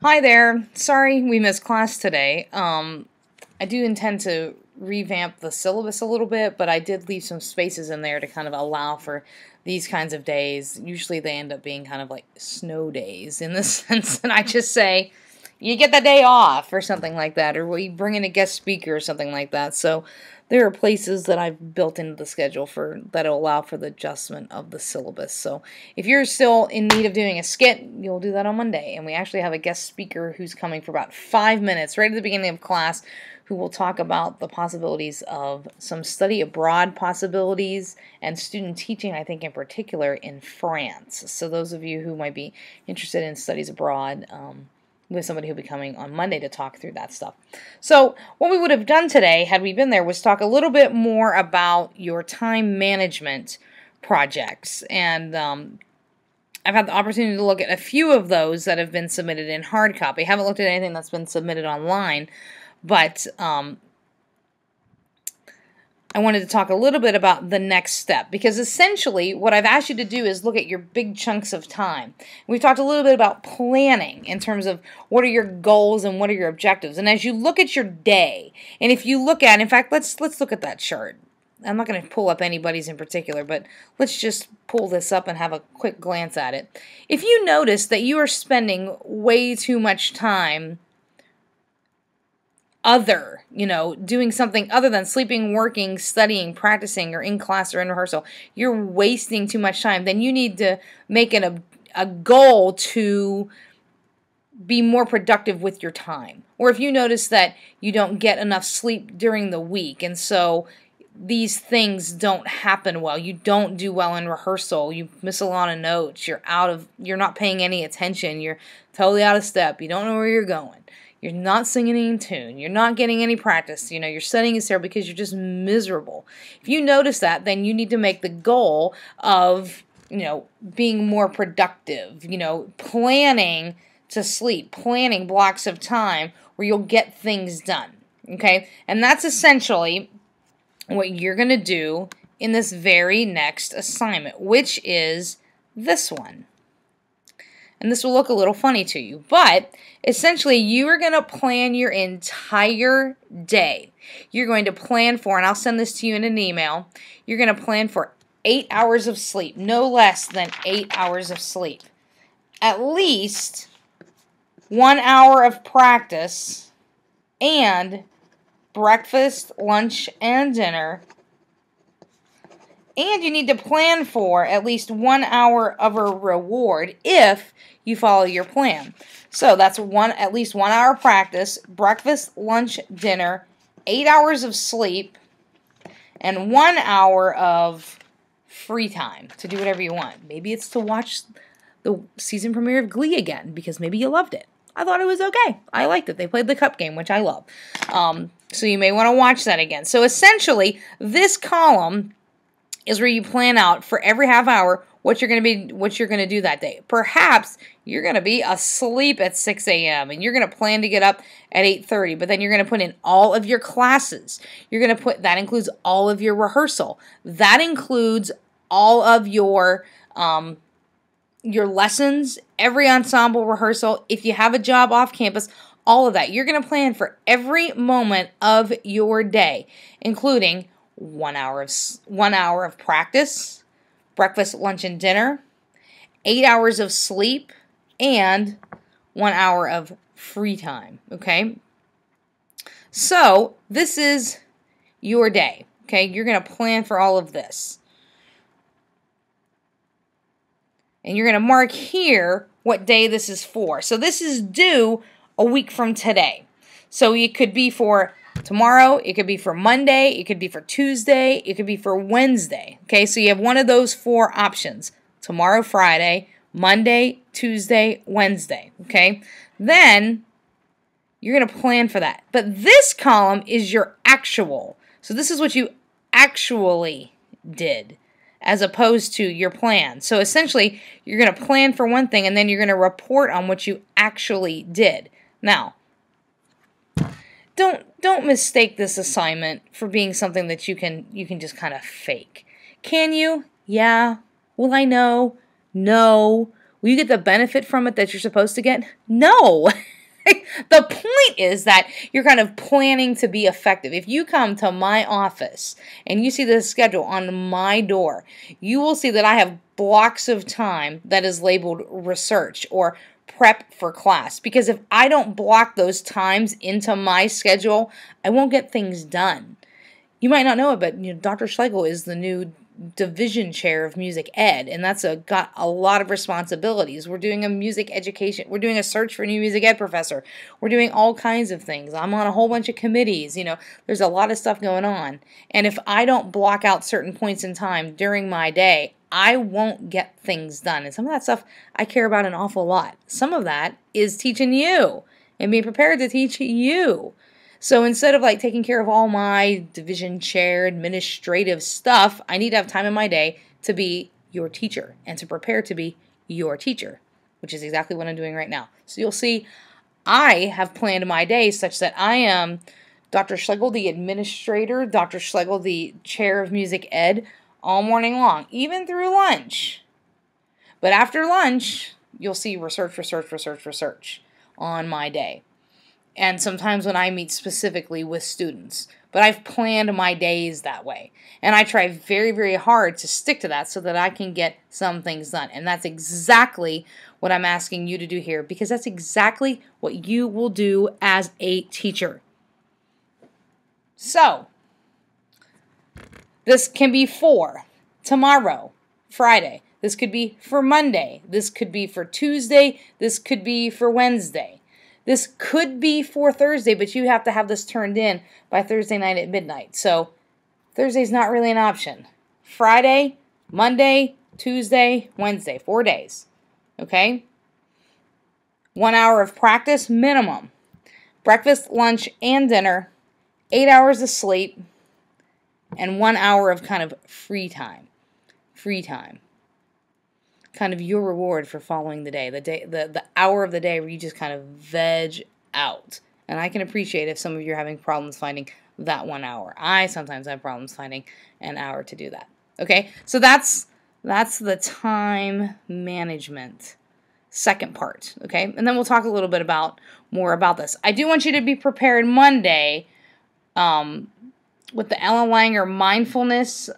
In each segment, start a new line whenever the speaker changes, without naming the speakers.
Hi there. Sorry we missed class today. I do intend to revamp the syllabus a little bit, but I did leave some spaces in there to kind of allow for these kinds of days. Usually they end up being kind of like snow days in the sense that I just say, you get the day off or something like that, or we bring in a guest speaker or something like that. So there are places that I've built into the schedule for that'll allow for the adjustment of the syllabus. So if you're still in need of doing a skit, you'll do that on Monday. And we actually have a guest speaker who's coming for about 5 minutes right at the beginning of class who will talk about the possibilities of some study abroad possibilities and student teaching, I think in particular, in France. So those of you who might be interested in studies abroad, with somebody who'll be coming on Monday to talk through that stuff. So what we would have done today, had we been there, was talk a little bit more about your time management projects. And I've had the opportunity to look at a few of those that have been submitted in hard copy. I haven't looked at anything that's been submitted online, but I wanted to talk a little bit about the next step, because essentially what I've asked you to do is look at your big chunks of time. We've talked a little bit about planning in terms of what are your goals and what are your objectives. And as you look at your day, and if you look at, in fact, let's look at that chart. I'm not going to pull up anybody's in particular, but let's just pull this up and have a quick glance at it. If you notice that you are spending way too much time doing something other than sleeping, working, studying, practicing, or in class or in rehearsal, you're wasting too much time, then you need to make it a goal to be more productive with your time. Or if you notice that you don't get enough sleep during the week, and so these things don't happen well, you don't do well in rehearsal, you miss a lot of notes, you're not paying any attention, you're totally out of step, you don't know where you're going, you're not singing in tune, you're not getting any practice, your studying is there because you're just miserable. If you notice that, then you need to make the goal of, being more productive, planning to sleep, planning blocks of time where you'll get things done, okay? And that's essentially what you're going to do in this very next assignment, which is this one. And this will look a little funny to you, but essentially you are going to plan your entire day. You're going to plan for, and I'll send this to you in an email, you're going to plan for 8 hours of sleep, no less than 8 hours of sleep. At least 1 hour of practice, and breakfast, lunch, and dinner. And you need to plan for at least 1 hour of a reward if you follow your plan. So that's at least 1 hour practice, breakfast, lunch, dinner, 8 hours of sleep, and 1 hour of free time to do whatever you want. Maybe it's to watch the season premiere of Glee again because maybe you loved it. I thought it was okay. I liked it. They played the cup game, which I love. So you may want to watch that again. So essentially, this column is where you plan out for every half hour what you're going to do that day. Perhaps you're going to be asleep at 6 a.m. and you're going to plan to get up at 8:30, but then you're going to put in all of your classes. That includes all of your rehearsal. That includes all of your lessons, every ensemble rehearsal. If you have a job off campus, all of that. You're going to plan for every moment of your day, including 1 hour of practice, breakfast, lunch, and dinner, 8 hours of sleep, and 1 hour of free time, okay? So this is your day, okay? You're going to plan for all of this. And you're going to mark here what day this is for. So this is due a week from today. So it could be for tomorrow, it could be for Monday, it could be for Tuesday, it could be for Wednesday. Okay, so you have one of those 4 options. Tomorrow, Friday, Monday, Tuesday, Wednesday. Okay, then you're going to plan for that. But this column is your actual. So this is what you actually did, as opposed to your plan. So essentially, you're going to plan for one thing, and then you're going to report on what you actually did. Now, don't mistake this assignment for being something that you can just kind of fake. Can you? Yeah. Will I know? No. Will you get the benefit from it that you're supposed to get? No. The point is that you're kind of planning to be effective. If you come to my office and you see the schedule on my door, you will see that I have blocks of time that is labeled research or prep for class. Because if I don't block those times into my schedule, I won't get things done. You might not know it, but Dr. Schlegel is the new division chair of music ed, and that's got a lot of responsibilities. We're doing a music education. We're doing a search for a new music ed professor. We're doing all kinds of things. I'm on a whole bunch of committees. There's a lot of stuff going on. And if I don't block out certain points in time during my day, I won't get things done. And some of that stuff I care about an awful lot. Some of that is teaching you and being prepared to teach you. So instead of taking care of all my division chair administrative stuff, I need to have time in my day to be your teacher and to prepare to be your teacher, which is exactly what I'm doing right now. So you'll see I have planned my day such that I am Dr. Schlegel, the administrator, Dr. Schlegel, the chair of music ed, all morning long, even through lunch. But after lunch, you'll see research on my day. And sometimes when I meet specifically with students. But I've planned my days that way. And I try very, very hard to stick to that so that I can get some things done. And that's exactly what I'm asking you to do here, because that's exactly what you will do as a teacher. So, this can be for tomorrow, Friday. This could be for Monday. This could be for Tuesday. This could be for Wednesday. This could be for Thursday, but you have to have this turned in by Thursday night at midnight. So Thursday's not really an option. Friday, Monday, Tuesday, Wednesday, 4 days. Okay? 1 hour of practice minimum. Breakfast, lunch, and dinner. 8 hours of sleep. And 1 hour of kind of free time. Free time. Kind of your reward for following the day, the hour of the day where you just kind of veg out. And I can appreciate if some of you are having problems finding that 1 hour. I sometimes have problems finding an hour to do that. Okay, so that's the time management second part. Okay, and then we'll talk a little bit more about this. I do want you to be prepared Monday with the Ellen Langer mindfulness.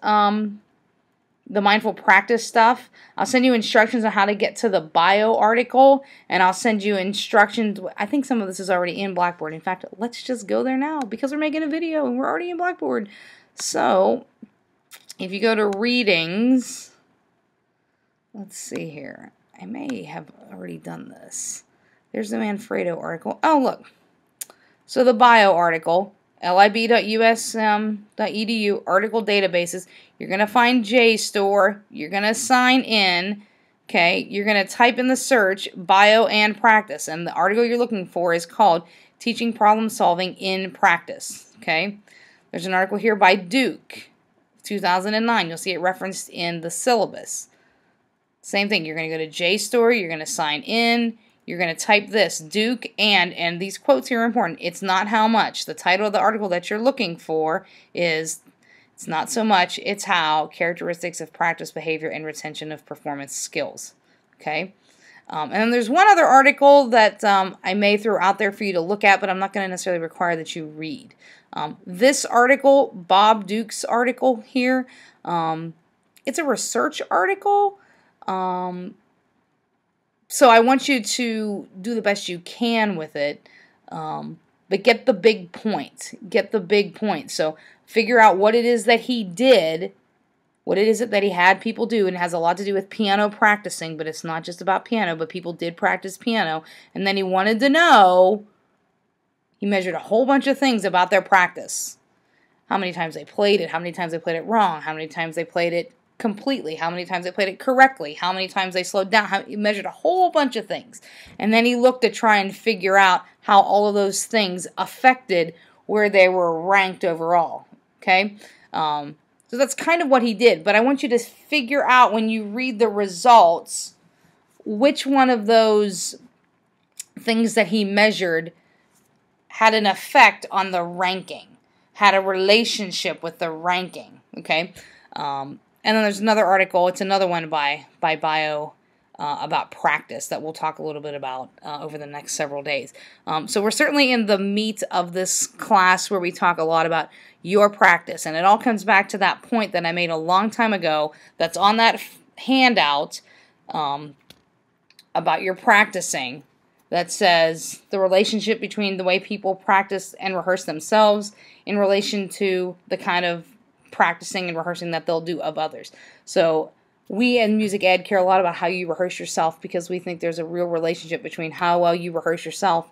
The mindful practice stuff. I'll send you instructions on how to get to the bio article, and I'll send you instructions. I think some of this is already in Blackboard. In fact, let's just go there now because we're making a video and we're already in Blackboard. So, if you go to readings, let's see here. I may have already done this. There's the Manfredo article. Oh, look. So the bio article, lib.usm.edu, article databases. You're going to find JSTOR. You're going to sign in. Okay, you're going to type in the search, bio and practice. And the article you're looking for is called Teaching Problem Solving in Practice. Okay, there's an article here by Duke, 2009. You'll see it referenced in the syllabus. Same thing. You're going to go to JSTOR. You're going to sign in. You're going to type this, Duke, and these quotes here are important. It's not how much. The title of the article that you're looking for is, it's not so much, it's how, characteristics of practice, behavior, and retention of performance skills. Okay? And then there's one other article that I may throw out there for you to look at, but I'm not going to necessarily require that you read. This article, Bob Duke's article here, it's a research article. So I want you to do the best you can with it, but get the big point. Get the big point. So figure out what it is that he did, what it is that he had people do, and it has a lot to do with piano practicing, but it's not just about piano, but people did practice piano, and then he wanted to know, he measured a whole bunch of things about their practice. How many times they played it, how many times they played it wrong, how many times they played it completely, how many times they played it correctly, how many times they slowed down. He measured a whole bunch of things. And then he looked to try and figure out how all of those things affected where they were ranked overall. Okay? So that's kind of what he did. But I want you to figure out when you read the results which one of those things that he measured had an effect on the ranking, had a relationship with the ranking. Okay? And then there's another article. It's another one by Bio about practice that we'll talk a little bit about over the next several days. So we're certainly in the meat of this class where we talk a lot about your practice, and it all comes back to that point that I made a long time ago that's on that handout about your practicing, that says the relationship between the way people practice and rehearse themselves in relation to the kind of practicing and rehearsing that they'll do of others. So we in music ed care a lot about how you rehearse yourself, because we think there's a real relationship between how well you rehearse yourself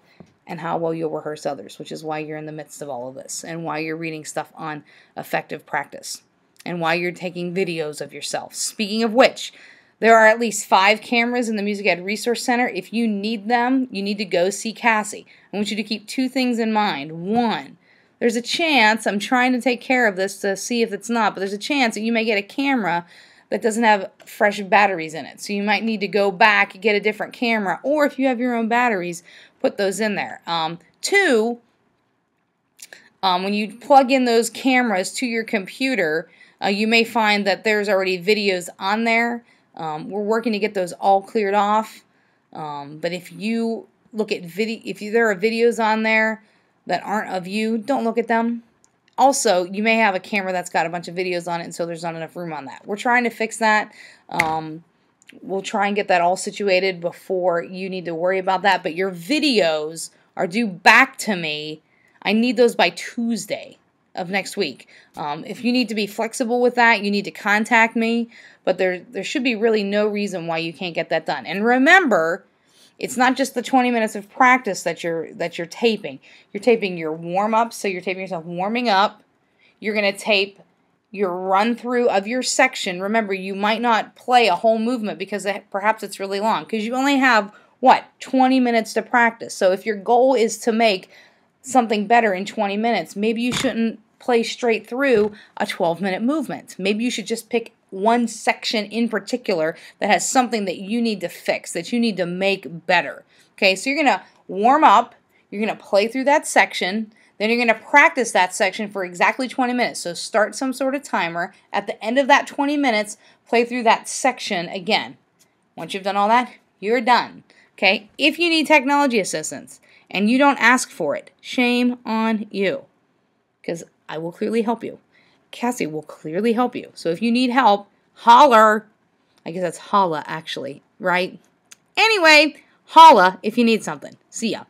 and how well you'll rehearse others, which is why you're in the midst of all of this, and why you're reading stuff on effective practice, and why you're taking videos of yourself. Speaking of which, there are at least 5 cameras in the Music Ed Resource Center. If you need them, you need to go see Cassie. I want you to keep 2 things in mind. 1, there's a chance, I'm trying to take care of this to see if it's not, but there's a chance that you may get a camera that doesn't have fresh batteries in it. So you might need to go back, get a different camera, or if you have your own batteries, put those in there. 2, when you plug in those cameras to your computer, you may find that there's already videos on there. We're working to get those all cleared off. But if you look at if there are videos on there that aren't of you, don't look at them. Also, you may have a camera that's got a bunch of videos on it, and so there's not enough room on that. We're trying to fix that. We'll try and get that all situated before you need to worry about that. But your videos are due back to me. I need those by Tuesday of next week. If you need to be flexible with that, you need to contact me. But there should be really no reason why you can't get that done. And remember, it's not just the 20 minutes of practice that you're taping. You're taping your warm-up, so you're taping yourself warming up. You're going to tape your run-through of your section. Remember, you might not play a whole movement because perhaps it's really long, because you only have, 20 minutes to practice. So if your goal is to make something better in 20 minutes, maybe you shouldn't play straight through a 12-minute movement. Maybe you should just pick one section in particular that has something that you need to fix, that you need to make better. Okay, so you're going to warm up, you're going to play through that section, then you're going to practice that section for exactly 20 minutes. So start some sort of timer. At the end of that 20 minutes, play through that section again. Once you've done all that, you're done. Okay, if you need technology assistance and you don't ask for it, shame on you, because I will clearly help you. Cassie will clearly help you. So if you need help, holler. I guess that's holla, actually, right? Anyway, holla if you need something. See ya.